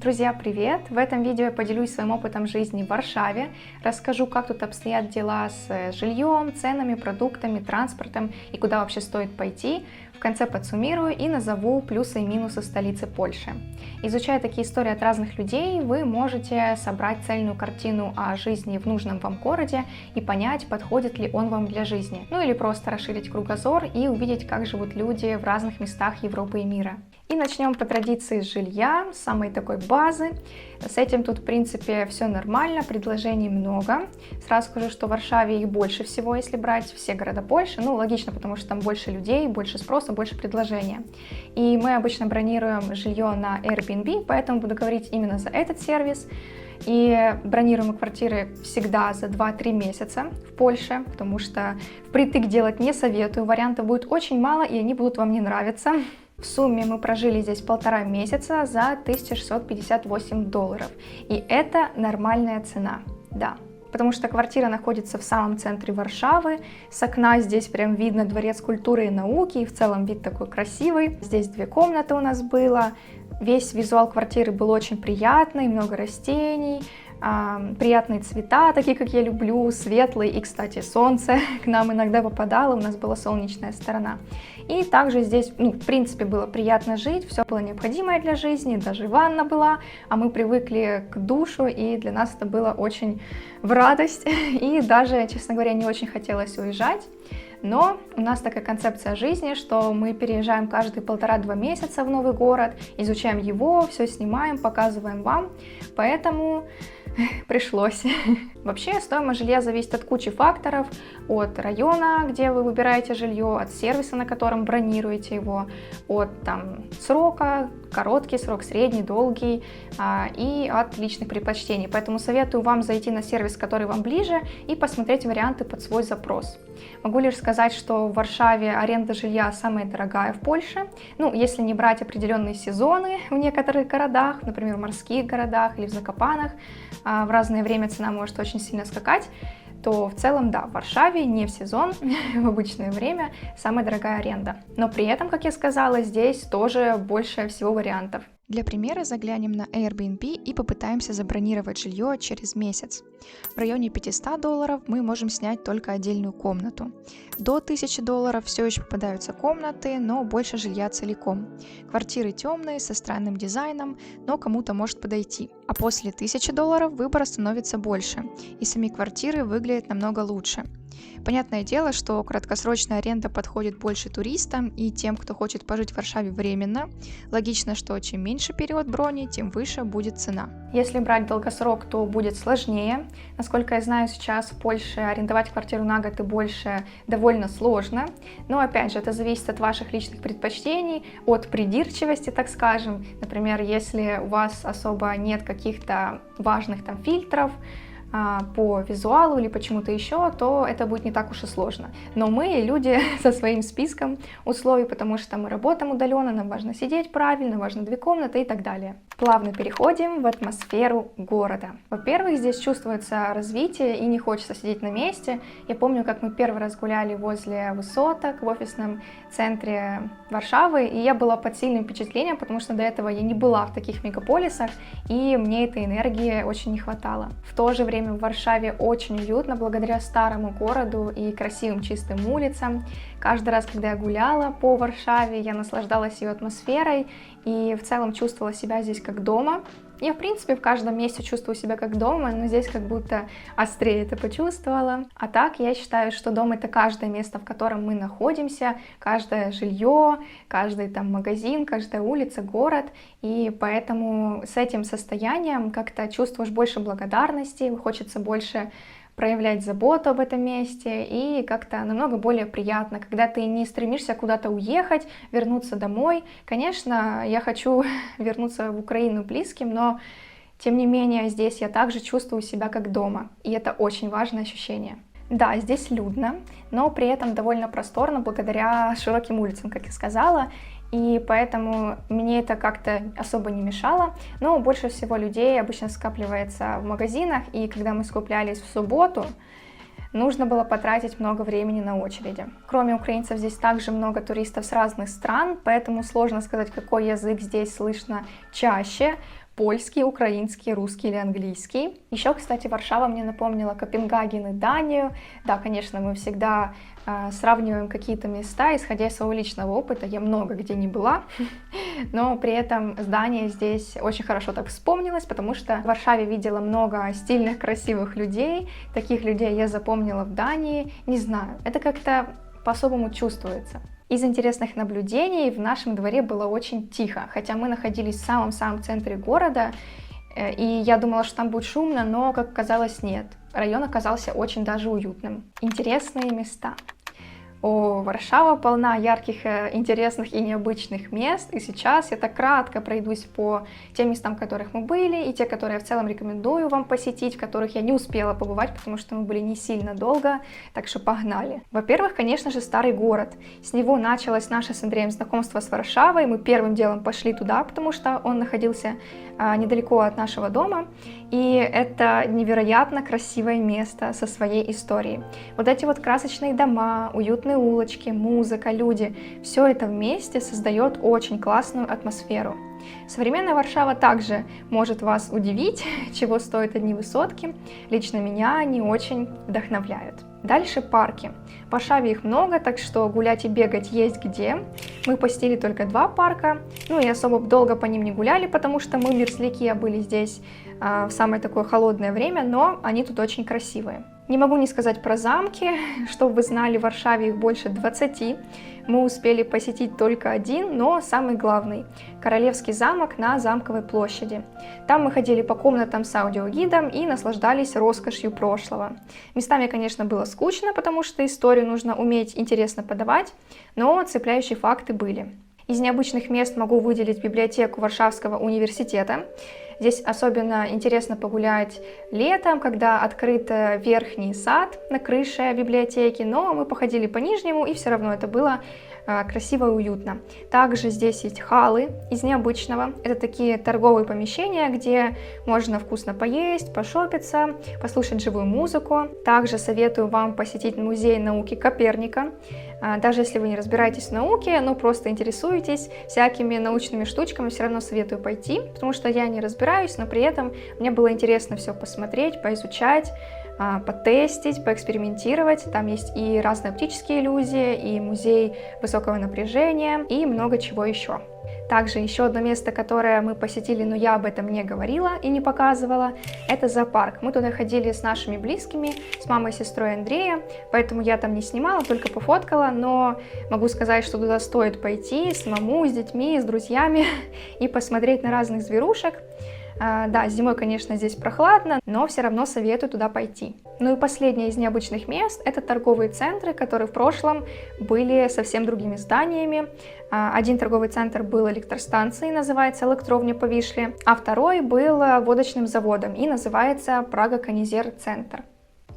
Друзья, привет! В этом видео я поделюсь своим опытом жизни в Варшаве, расскажу, как тут обстоят дела с жильем, ценами, продуктами, транспортом и куда вообще стоит пойти. В конце подсуммирую и назову плюсы и минусы столицы Польши. Изучая такие истории от разных людей, вы можете собрать цельную картину о жизни в нужном вам городе и понять, подходит ли он вам для жизни. Ну или просто расширить кругозор и увидеть, как живут люди в разных местах Европы и мира. И начнем по традиции с жилья, с самой такой базы. С этим тут, в принципе, все нормально, предложений много. Сразу скажу, что в Варшаве их больше всего, если брать все города Польши. Ну, логично, потому что там больше людей, больше спроса, больше предложения. И мы обычно бронируем жилье на Airbnb, поэтому буду говорить именно за этот сервис. И бронируем квартиры всегда за 2-3 месяца в Польше, потому что впритык делать не советую. Вариантов будет очень мало, и они будут вам не нравиться. В сумме мы прожили здесь 1,5 месяца за $1658. И это нормальная цена, да. Потому что квартира находится в самом центре Варшавы. С окна здесь прям видно Дворец культуры и науки, и в целом вид такой красивый. Здесь 2 комнаты у нас было. Весь визуал квартиры был очень приятный, много растений, приятные цвета, такие, как я люблю, светлые, и, кстати, солнце к нам иногда попадало, у нас была солнечная сторона. И также здесь, в принципе, было приятно жить, все было необходимое для жизни, даже ванна была, а мы привыкли к душу, и для нас это было очень в радость, и даже, честно говоря, не очень хотелось уезжать. Но у нас такая концепция жизни, что мы переезжаем каждые 1,5-2 месяца в новый город, изучаем его, все снимаем, показываем вам, поэтому пришлось. Вообще, стоимость жилья зависит от кучи факторов, от района, где вы выбираете жилье, от сервиса, на котором бронируете его, от срока, короткий срок, средний, долгий, и от личных предпочтений. Поэтому советую вам зайти на сервис, который вам ближе, и посмотреть варианты под свой запрос. Могу лишь сказать, что в Варшаве аренда жилья самая дорогая в Польше. Если не брать определенные сезоны в некоторых городах, например, в морских городах или в Закопанах, в разное время цена может очень сильно скакать, то в целом, да, в Варшаве не в сезон, в обычное время самая дорогая аренда. Но при этом, как я сказала, здесь тоже больше всего вариантов. Для примера заглянем на Airbnb и попытаемся забронировать жилье через месяц. В районе $500 мы можем снять только отдельную комнату. До $1000 все еще попадаются комнаты, но больше жилья целиком. Квартиры темные, со странным дизайном, но кому-то может подойти. А после $1000 выбора становится больше, и сами квартиры выглядят намного лучше. Понятное дело, что краткосрочная аренда подходит больше туристам и тем, кто хочет пожить в Варшаве временно. Логично, что чем меньше период брони, тем выше будет цена. Если брать долгосрок, то будет сложнее. Насколько я знаю, сейчас в Польше арендовать квартиру на год и больше довольно сложно. Но опять же, это зависит от ваших личных предпочтений, от придирчивости, так скажем. Например, если у вас особо нет каких-то важных фильтров по визуалу или почему-то еще, то это будет не так уж и сложно. Но мы люди со своим списком условий, потому что мы работаем удаленно, нам важно сидеть правильно, важно 2 комнаты и так далее. Плавно переходим в атмосферу города. Во-первых, здесь чувствуется развитие и не хочется сидеть на месте. Я помню, как мы первый раз гуляли возле высоток в офисном центре Варшавы, и я была под сильным впечатлением, потому что до этого я не была в таких мегаполисах, и мне этой энергии очень не хватало. В то же время в Варшаве очень уютно благодаря старому городу и красивым чистым улицам. Каждый раз, когда я гуляла по Варшаве, я наслаждалась ее атмосферой и в целом чувствовала себя здесь как дома. Я, в принципе, в каждом месте чувствую себя как дома, но здесь как будто острее это почувствовала. А так, я считаю, что дом — это каждое место, в котором мы находимся, каждое жилье, каждый магазин, каждая улица, город. И поэтому с этим состоянием как-то чувствуешь больше благодарности, хочется больше проявлять заботу об этом месте, и как-то намного более приятно, когда ты не стремишься куда-то уехать, вернуться домой. Конечно, я хочу вернуться в Украину близким, но тем не менее здесь я также чувствую себя как дома, и это очень важное ощущение. Да, здесь людно, но при этом довольно просторно благодаря широким улицам, как я сказала, и поэтому мне это как-то особо не мешало, но больше всего людей обычно скапливается в магазинах, и когда мы скуплялись в субботу, нужно было потратить много времени на очереди. Кроме украинцев, здесь также много туристов с разных стран, поэтому сложно сказать, какой язык здесь слышно чаще. польский, украинский, русский или английский. Еще, кстати, Варшава мне напомнила Копенгаген и Данию. Да, конечно, мы всегда сравниваем какие-то места, исходя из своего личного опыта. Я много где не была, но при этом здание здесь очень хорошо так вспомнилось, потому что в Варшаве видела много стильных, красивых людей. Таких людей я запомнила в Дании. Не знаю, это как-то по-особому чувствуется. Из интересных наблюдений в нашем дворе было очень тихо, хотя мы находились в самом-самом центре города, и я думала, что там будет шумно, но, как оказалось, нет. Район оказался очень даже уютным. Интересные места. Варшава полна ярких, интересных и необычных мест, и сейчас я так кратко пройдусь по тем местам, в которых мы были, и те, которые я в целом рекомендую вам посетить, в которых я не успела побывать, потому что мы были не сильно долго, так что погнали. Во-первых, конечно же, старый город. С него началось наше с Андреем знакомство с Варшавой, мы первым делом пошли туда, потому что он находился недалеко от нашего дома, и это невероятно красивое место со своей историей. Вот эти вот красочные дома, уютные улочки, музыка, люди, все это вместе создает очень классную атмосферу. Современная Варшава также может вас удивить, чего стоят одни высотки. Лично меня они очень вдохновляют. Дальше парки. В Варшаве их много, так что гулять и бегать есть где. Мы посетили только 2 парка, ну и особо долго по ним не гуляли, потому что мы мерзляки, были здесь в самое такое холодное время, но они тут очень красивые. Не могу не сказать про замки, чтобы вы знали, в Варшаве их больше 20. Мы успели посетить только один, но самый главный – Королевский замок на Замковой площади. Там мы ходили по комнатам с аудиогидом и наслаждались роскошью прошлого. Местами, конечно, было скучно, потому что историю нужно уметь интересно подавать, но цепляющие факты были. Из необычных мест могу выделить библиотеку Варшавского университета. Здесь особенно интересно погулять летом, когда открыт верхний сад на крыше библиотеки, но мы походили по нижнему, и все равно это было красиво и уютно. Также здесь есть халлы из необычного. Это такие торговые помещения, где можно вкусно поесть, пошопиться, послушать живую музыку. Также советую вам посетить музей науки Коперника. Даже если вы не разбираетесь в науке, но просто интересуетесь всякими научными штучками, все равно советую пойти, потому что я не разбираюсь, но при этом мне было интересно все посмотреть, поизучать, потестить, поэкспериментировать. Там есть и разные оптические иллюзии, и музей высокого напряжения, и много чего еще. Также еще одно место, которое мы посетили, но я об этом не говорила и не показывала, это зоопарк. Мы туда ходили с нашими близкими, с мамой и сестрой Андрея, поэтому я там не снимала, только пофоткала, но могу сказать, что туда стоит пойти самому, с детьми, с друзьями и посмотреть на разных зверушек. Да, зимой, конечно, здесь прохладно, но все равно советую туда пойти. Ну и последнее из необычных мест – это торговые центры, которые в прошлом были совсем другими зданиями. Один торговый центр был электростанцией, называется Электровня по Вишле, а второй был водочным заводом и называется Прага-Конизер-центр.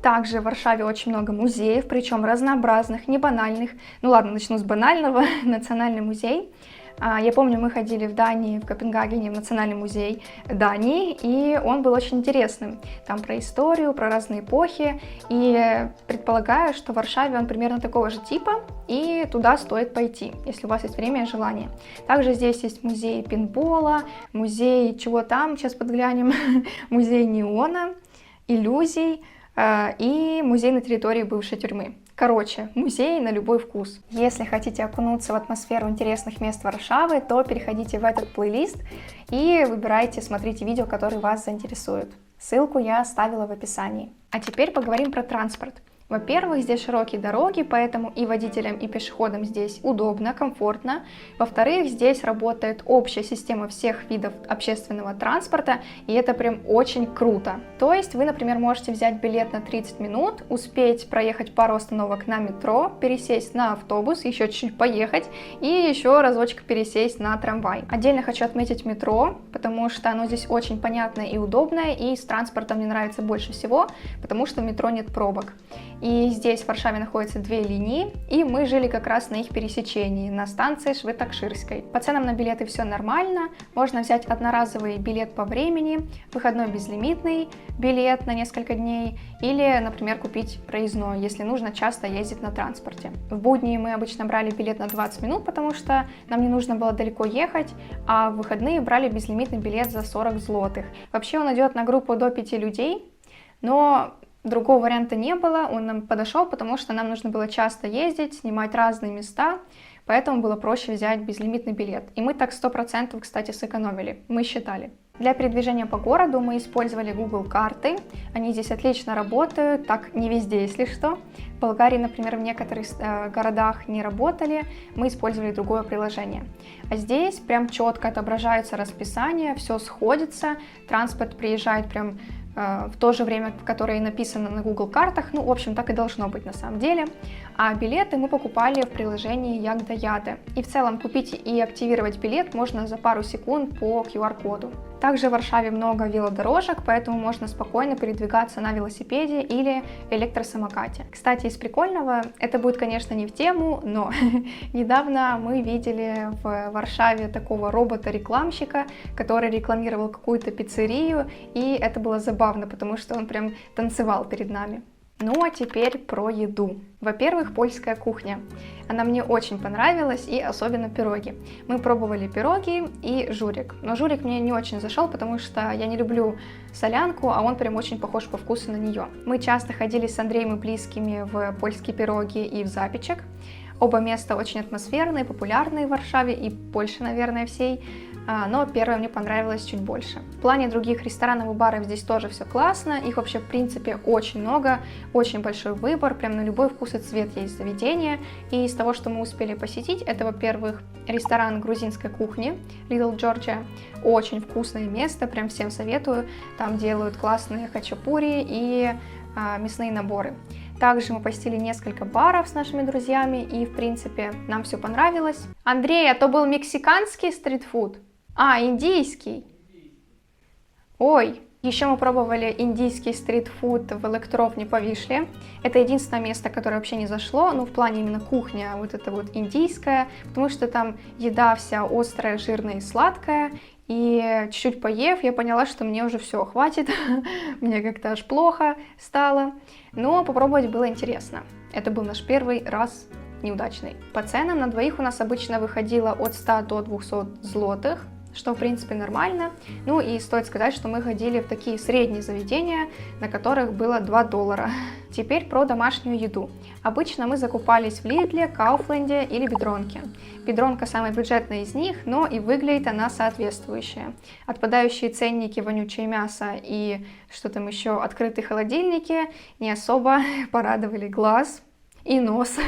Также в Варшаве очень много музеев, причем разнообразных, не банальных. Ну ладно, начну с банального. Национальный музей. Я помню, мы ходили в Дании, в Копенгагене, в Национальный музей Дании, и он был очень интересным. Там про историю, про разные эпохи, и предполагаю, что в Варшаве он примерно такого же типа, и туда стоит пойти, если у вас есть время и желание. Также здесь есть музей пейнтбола, музей чего там, сейчас подглянем, музей неона, иллюзий и музей на территории бывшей тюрьмы. Короче, музей на любой вкус. Если хотите окунуться в атмосферу интересных мест Варшавы, то переходите в этот плейлист и выбирайте, смотрите видео, которые вас заинтересуют. Ссылку я оставила в описании. А теперь поговорим про транспорт. Во-первых, здесь широкие дороги, поэтому и водителям, и пешеходам здесь удобно, комфортно. Во-вторых, здесь работает общая система всех видов общественного транспорта, и это прям очень круто. То есть вы, например, можете взять билет на 30 минут, успеть проехать пару остановок на метро, пересесть на автобус, еще чуть-чуть поехать и еще разочек пересесть на трамвай. Отдельно хочу отметить метро, потому что оно здесь очень понятное и удобное, и с транспортом мне нравится больше всего, потому что в метро нет пробок. И здесь в Варшаве находятся две линии, и мы жили как раз на их пересечении, на станции Швытокширской. По ценам на билеты все нормально, можно взять одноразовый билет по времени, выходной безлимитный билет на несколько дней, или, например, купить проездной, если нужно часто ездить на транспорте. В будни мы обычно брали билет на 20 минут, потому что нам не нужно было далеко ехать, а в выходные брали безлимитный билет за 40 злотых. Вообще он идет на группу до 5 людей, но другого варианта не было, он нам подошел, потому что нам нужно было часто ездить, снимать разные места, поэтому было проще взять безлимитный билет. И мы так 100%, кстати, сэкономили, мы считали. Для передвижения по городу мы использовали Google карты, они здесь отлично работают, так не везде, если что. В Болгарии, например, в некоторых городах не работали, мы использовали другое приложение. А здесь прям четко отображается расписание, все сходится, транспорт приезжает прям в то же время, в которое написано на Google картах, ну, в общем, так и должно быть на самом деле. А билеты мы покупали в приложении Ягда-Яды. И в целом купить и активировать билет можно за пару секунд по QR-коду. Также в Варшаве много велодорожек, поэтому можно спокойно передвигаться на велосипеде или электросамокате. Кстати, из прикольного, это будет, конечно, не в тему, но недавно мы видели в Варшаве такого робота-рекламщика, который рекламировал какую-то пиццерию, и это было забавно, потому что он прям танцевал перед нами. Ну а теперь про еду. Во-первых, польская кухня. Она мне очень понравилась, и особенно пироги. Мы пробовали пироги и журик. Но журик мне не очень зашел, потому что я не люблю солянку, а он прям очень похож по вкусу на нее. Мы часто ходили с Андреем и близкими в польские пироги и в Запечек. Оба места очень атмосферные, популярные в Варшаве и Польше, наверное, всей. Но первое мне понравилось чуть больше. В плане других ресторанов и баров здесь тоже все классно, их вообще в принципе очень много, очень большой выбор, прям на любой вкус и цвет есть заведения. И из того, что мы успели посетить, это, во-первых, ресторан грузинской кухни Little Georgia, очень вкусное место, прям всем советую, там делают классные хачапури и мясные наборы. Также мы посетили несколько баров с нашими друзьями, и, в принципе, нам все понравилось. Андрей, а то был мексиканский стритфуд? А, индийский. Ой, еще мы пробовали индийский стритфуд в Электровне по Вишле. Это единственное место, которое вообще не зашло, ну, в плане именно кухня, вот это вот индийская, потому что там еда вся острая, жирная и сладкая. И чуть-чуть поев, я поняла, что мне уже все, хватит, мне как-то аж плохо стало. Но попробовать было интересно. Это был наш первый раз неудачный. По ценам на двоих у нас обычно выходило от 100 до 200 злотых, что в принципе нормально. Ну и стоит сказать, что мы ходили в такие средние заведения, на которых было $2. Теперь про домашнюю еду. Обычно мы закупались в Лидле, Кауфленде или Бедронке. Бедронка самая бюджетная из них, но и выглядит она соответствующая. Отпадающие ценники, вонючее мясо и что там еще, открытые холодильники не особо порадовали глаз и нос.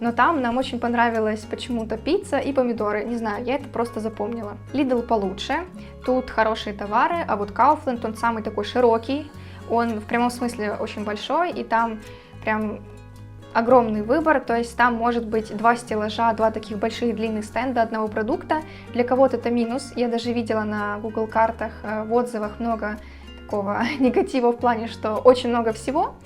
Но там нам очень понравилась почему-то пицца и помидоры. Не знаю, я это просто запомнила. Lidl получше, тут хорошие товары, а вот Kaufland, он самый такой широкий. Он в прямом смысле очень большой, и там прям огромный выбор, то есть там может быть 2 стеллажа, 2 таких больших длинных стенда одного продукта. Для кого-то это минус, я даже видела на Google картах в отзывах много такого негатива в плане, что очень много всего.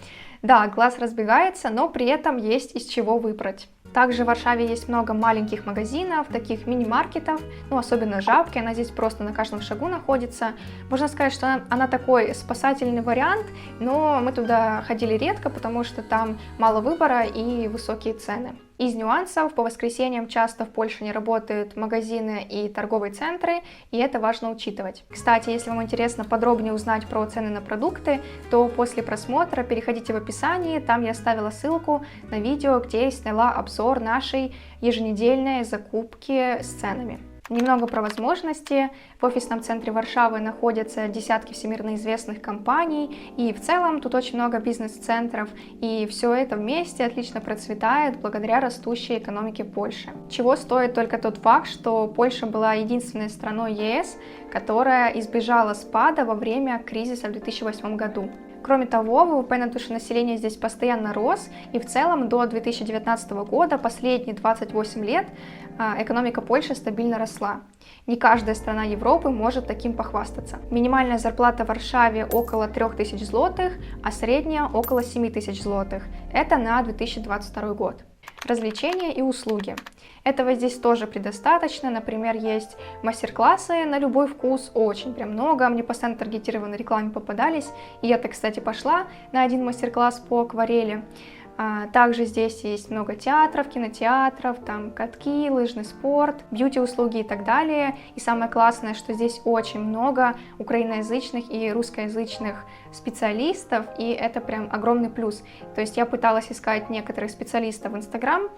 Да, глаз разбегается, но при этом есть из чего выбрать. Также в Варшаве есть много маленьких магазинов, таких мини-маркетов, ну особенно Жабки, она здесь просто на каждом шагу находится. Можно сказать, что она такой спасательный вариант, но мы туда ходили редко, потому что там мало выбора и высокие цены. Из нюансов, по воскресеньям часто в Польше не работают магазины и торговые центры, и это важно учитывать. Кстати, если вам интересно подробнее узнать про цены на продукты, то после просмотра переходите в описание, там я оставила ссылку на видео, где я сняла обзор нашей еженедельной закупки с ценами. Немного про возможности. В офисном центре Варшавы находятся десятки всемирно известных компаний, и в целом тут очень много бизнес-центров, и все это вместе отлично процветает благодаря растущей экономике Польши. Чего стоит только тот факт, что Польша была единственной страной ЕС, которая избежала спада во время кризиса в 2008 году. Кроме того, ВВП на душу населения здесь постоянно рос, и в целом до 2019 года, последние 28 лет, экономика Польши стабильно росла. Не каждая страна Европы может таким похвастаться. Минимальная зарплата в Варшаве около 3000 злотых, а средняя около 7000 злотых. Это на 2022 год. Развлечения и услуги. Этого здесь тоже предостаточно. Например, есть мастер-классы на любой вкус, очень прям много. Мне постоянно таргетированные рекламы попадались. И я-то, кстати, пошла на один мастер-класс по акварели. Также здесь есть много театров, кинотеатров, там катки, лыжный спорт, бьюти-услуги и так далее. И самое классное, что здесь очень много украиноязычных и русскоязычных специалистов, и это прям огромный плюс. То есть я пыталась искать некоторых специалистов в Инстаграм,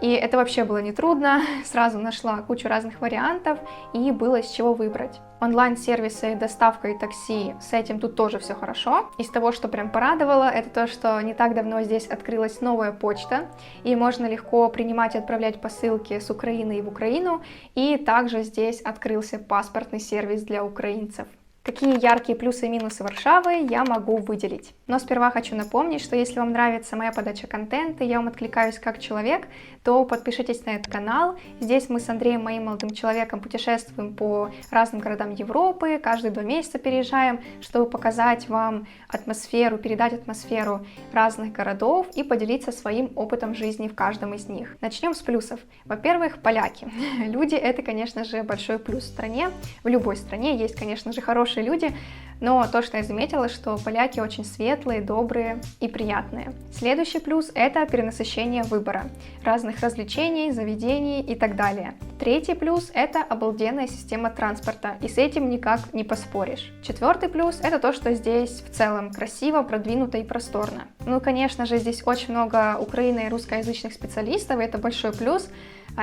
и это вообще было нетрудно, сразу нашла кучу разных вариантов, и было из чего выбрать. Онлайн-сервисы, доставка и такси, с этим тут тоже все хорошо. Из того, что прям порадовало, это то, что не так давно здесь открылась новая почта, и можно легко принимать и отправлять посылки с Украины и в Украину, и также здесь открылся паспортный сервис для украинцев. Какие яркие плюсы и минусы Варшавы я могу выделить? Но сперва хочу напомнить, что если вам нравится моя подача контента, я вам откликаюсь как человек, то подпишитесь на этот канал. Здесь мы с Андреем, моим молодым человеком, путешествуем по разным городам Европы, каждые 2 месяца переезжаем, чтобы показать вам атмосферу, передать атмосферу разных городов и поделиться своим опытом жизни в каждом из них. Начнем с плюсов. Во-первых, поляки. Люди — это, конечно же, большой плюс в стране. В любой стране есть, конечно же, хорошие люди, но то, что я заметила, что поляки очень светлые, добрые и приятные. Следующий плюс — это перенасыщение выбора, разных развлечений, заведений и так далее. Третий плюс — это обалденная система транспорта, и с этим никак не поспоришь. Четвертый плюс — это то, что здесь в целом красиво, продвинуто и просторно. Ну, конечно же, здесь очень много украино- и русскоязычных специалистов, и это большой плюс.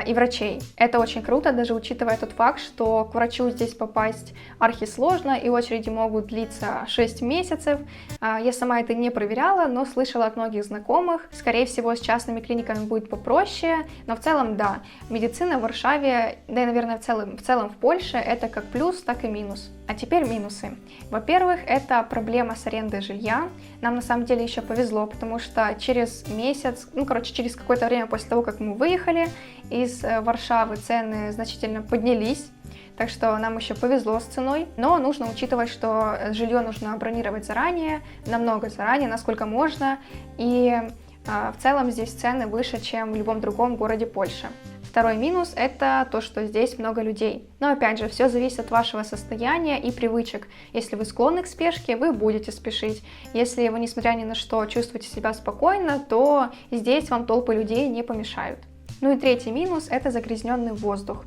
И врачей. Это очень круто, даже учитывая тот факт, что к врачу здесь попасть архисложно, и очереди могут длиться 6 месяцев. Я сама это не проверяла, но слышала от многих знакомых. Скорее всего, с частными клиниками будет попроще, но в целом, да, медицина в Варшаве, да и, наверное, в целом в Польше, это как плюс, так и минус. А теперь минусы. Во-первых, это проблема с арендой жилья. Нам на самом деле еще повезло, потому что через месяц, через какое-то время после того, как мы выехали из Варшавы, цены значительно поднялись. Так что нам еще повезло с ценой, но нужно учитывать, что жилье нужно бронировать заранее, намного заранее, насколько можно, и в целом здесь цены выше, чем в любом другом городе Польши. Второй минус — это то, что здесь много людей. Но опять же, все зависит от вашего состояния и привычек. Если вы склонны к спешке, вы будете спешить. Если вы, несмотря ни на что, чувствуете себя спокойно, то здесь вам толпы людей не помешают. Ну и третий минус — это загрязненный воздух.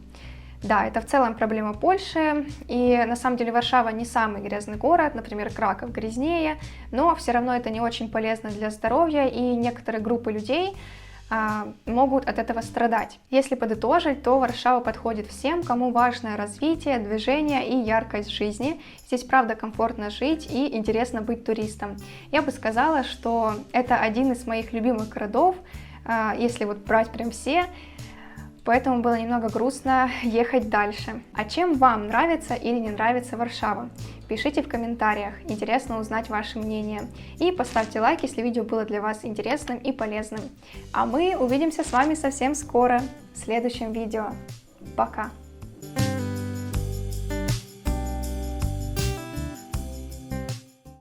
Да, это в целом проблема Польши, и на самом деле Варшава не самый грязный город, например, Краков грязнее, но все равно это не очень полезно для здоровья, и некоторые группы людей могут от этого страдать. Если подытожить, то Варшава подходит всем, кому важно развитие, движение и яркость жизни. Здесь правда комфортно жить и интересно быть туристом. Я бы сказала, что это один из моих любимых городов, если вот брать прям все, поэтому было немного грустно ехать дальше. А чем вам нравится или не нравится Варшава? Пишите в комментариях, интересно узнать ваше мнение. И поставьте лайк, если видео было для вас интересным и полезным. А мы увидимся с вами совсем скоро в следующем видео. Пока!